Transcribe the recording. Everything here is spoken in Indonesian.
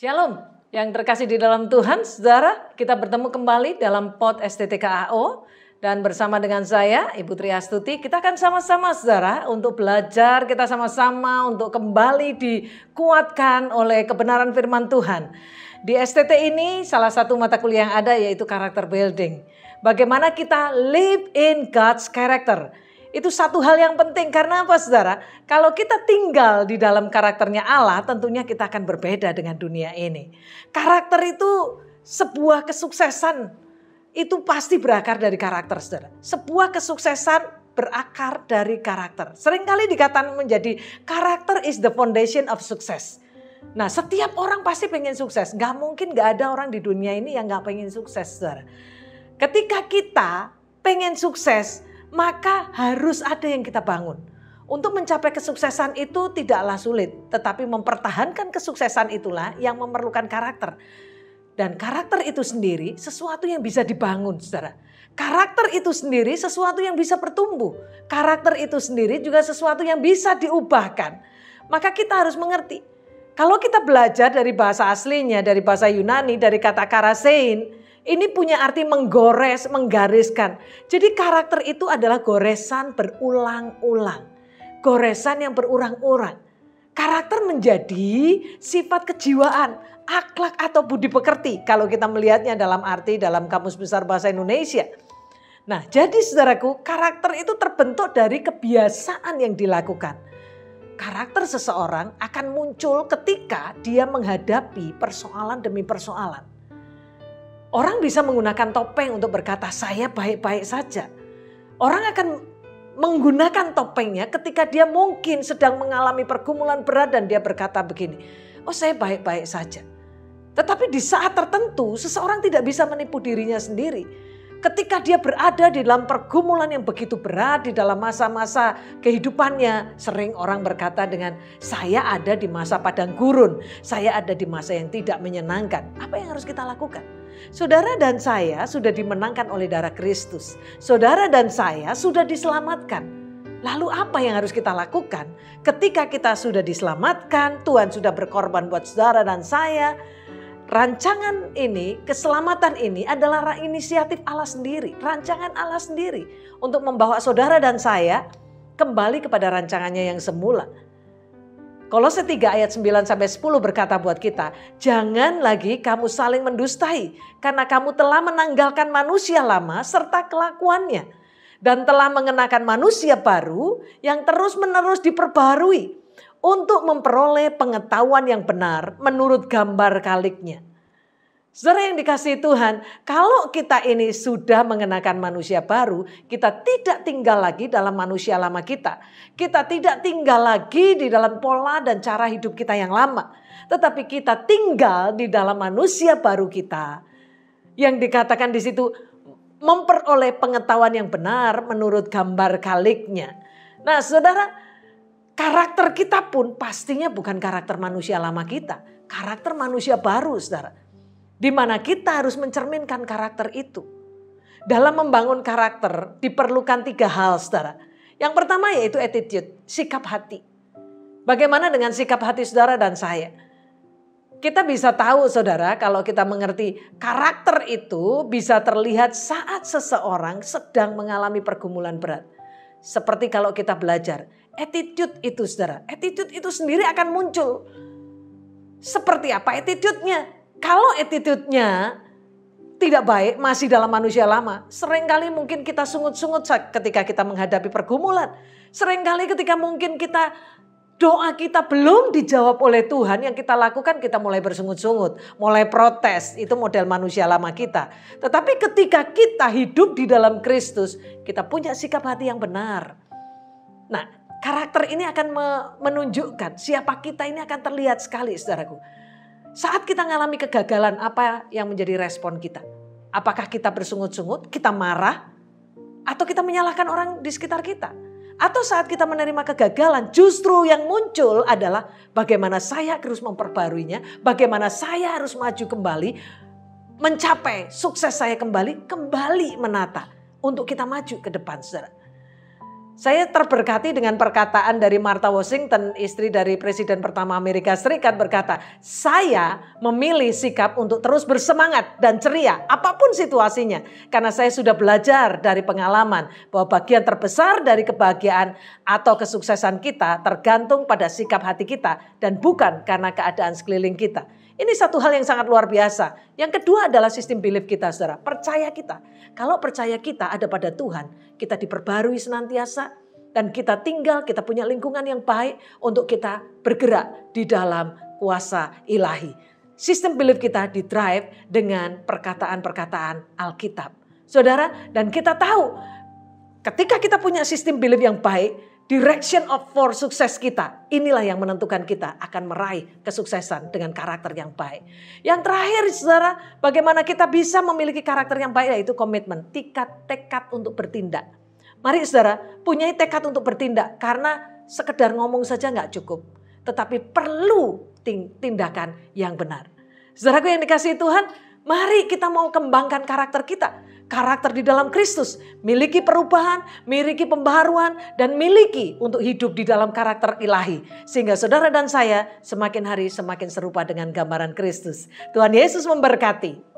Shalom, yang terkasih di dalam Tuhan, saudara, kita bertemu kembali dalam Pod STTKAO dan bersama dengan saya, Ibu Tri Astuti, kita akan sama-sama saudara untuk belajar, kita sama-sama untuk kembali dikuatkan oleh kebenaran firman Tuhan. Di STT ini salah satu mata kuliah yang ada yaitu karakter building. Bagaimana kita live in God's character. Itu satu hal yang penting karena apa saudara? Kalau kita tinggal di dalam karakternya Allah tentunya kita akan berbeda dengan dunia ini. Karakter itu sebuah kesuksesan itu pasti berakar dari karakter saudara. Sebuah kesuksesan berakar dari karakter. Seringkali dikatakan menjadi karakter is the foundation of success. Nah setiap orang pasti pengen sukses. Gak mungkin gak ada orang di dunia ini yang gak pengen sukses saudara. Ketika kita pengen sukses, maka harus ada yang kita bangun. Untuk mencapai kesuksesan itu tidaklah sulit. Tetapi mempertahankan kesuksesan itulah yang memerlukan karakter. Dan karakter itu sendiri sesuatu yang bisa dibangun saudara. Karakter itu sendiri sesuatu yang bisa bertumbuh. Karakter itu sendiri juga sesuatu yang bisa diubahkan. Maka kita harus mengerti. Kalau kita belajar dari bahasa aslinya, dari bahasa Yunani, dari kata karasein, ini punya arti menggores, menggariskan. Jadi karakter itu adalah goresan berulang-ulang. Goresan yang berulang-ulang. Karakter menjadi sifat kejiwaan, akhlak atau budi pekerti. Kalau kita melihatnya dalam arti dalam Kamus Besar Bahasa Indonesia. Nah jadi saudaraku, karakter itu terbentuk dari kebiasaan yang dilakukan. Karakter seseorang akan muncul ketika dia menghadapi persoalan demi persoalan. Orang bisa menggunakan topeng untuk berkata saya baik-baik saja. Orang akan menggunakan topengnya ketika dia mungkin sedang mengalami pergumulan berat dan dia berkata begini, oh saya baik-baik saja. Tetapi di saat tertentu seseorang tidak bisa menipu dirinya sendiri. Ketika dia berada di dalam pergumulan yang begitu berat, di dalam masa-masa kehidupannya, sering orang berkata dengan saya ada di masa padang gurun, saya ada di masa yang tidak menyenangkan. Apa yang harus kita lakukan? Saudara dan saya sudah dimenangkan oleh darah Kristus. Saudara dan saya sudah diselamatkan. Lalu apa yang harus kita lakukan? Ketika kita sudah diselamatkan, Tuhan sudah berkorban buat saudara dan saya. Rancangan ini, keselamatan ini adalah inisiatif Allah sendiri. Rancangan Allah sendiri untuk membawa saudara dan saya kembali kepada rancangannya yang semula. Kolose 3 ayat 9-10 berkata buat kita, jangan lagi kamu saling mendustai karena kamu telah menanggalkan manusia lama serta kelakuannya dan telah mengenakan manusia baru yang terus-menerus diperbaharui untuk memperoleh pengetahuan yang benar menurut gambar kaliknya. Saudara yang dikasihi Tuhan, kalau kita ini sudah mengenakan manusia baru, kita tidak tinggal lagi dalam manusia lama kita. Kita tidak tinggal lagi di dalam pola dan cara hidup kita yang lama. Tetapi kita tinggal di dalam manusia baru kita. Yang dikatakan di situ memperoleh pengetahuan yang benar menurut gambar kaliknya. Nah saudara, karakter kita pun pastinya bukan karakter manusia lama kita. Karakter manusia baru saudara. Di mana kita harus mencerminkan karakter itu. Dalam membangun karakter diperlukan 3 hal saudara. Yang pertama yaitu attitude, sikap hati. Bagaimana dengan sikap hati saudara dan saya? Kita bisa tahu saudara kalau kita mengerti karakter itu bisa terlihat saat seseorang sedang mengalami pergumulan berat. Seperti kalau kita belajar, attitude itu saudara, attitude itu sendiri akan muncul. Seperti apa attitude-nya? Kalau attitude-nya tidak baik, masih dalam manusia lama. Seringkali mungkin kita sungut-sungut ketika kita menghadapi pergumulan. Seringkali ketika mungkin doa kita belum dijawab oleh Tuhan, yang kita lakukan kita mulai bersungut-sungut, mulai protes. Itu model manusia lama kita. Tetapi ketika kita hidup di dalam Kristus, kita punya sikap hati yang benar. Nah, karakter ini akan menunjukkan siapa kita ini akan terlihat sekali saudaraku. Saat kita mengalami kegagalan, apa yang menjadi respon kita? Apakah kita bersungut-sungut, kita marah, atau kita menyalahkan orang di sekitar kita? Atau saat kita menerima kegagalan, justru yang muncul adalah bagaimana saya harus memperbaruinya, bagaimana saya harus maju kembali, mencapai sukses saya kembali menata untuk kita maju ke depan saudara. Saya terberkati dengan perkataan dari Martha Washington, istri dari Presiden pertama Amerika Serikat, berkata, saya memilih sikap untuk terus bersemangat dan ceria apapun situasinya. Karena saya sudah belajar dari pengalaman bahwa bagian terbesar dari kebahagiaan atau kesuksesan kita tergantung pada sikap hati kita dan bukan karena keadaan sekeliling kita. Ini satu hal yang sangat luar biasa. Yang kedua adalah sistem belief kita, saudara. Percaya kita. Kalau percaya kita ada pada Tuhan, kita diperbarui senantiasa. Dan kita tinggal, kita punya lingkungan yang baik untuk kita bergerak di dalam kuasa ilahi. Sistem belief kita didrive dengan perkataan-perkataan Alkitab. Saudara, dan kita tahu ketika kita punya sistem belief yang baik, direction of for sukses kita, inilah yang menentukan kita akan meraih kesuksesan dengan karakter yang baik. Yang terakhir, saudara, bagaimana kita bisa memiliki karakter yang baik, yaitu komitmen, tekad untuk bertindak. Mari saudara, punya tekad untuk bertindak, karena sekedar ngomong saja nggak cukup, tetapi perlu tindakan yang benar. Saudaraku yang dikasihi Tuhan, mari kita mau kembangkan karakter kita. Karakter di dalam Kristus, miliki perubahan, miliki pembaharuan, dan miliki untuk hidup di dalam karakter ilahi. Sehingga saudara dan saya semakin hari semakin serupa dengan gambaran Kristus. Tuhan Yesus memberkati.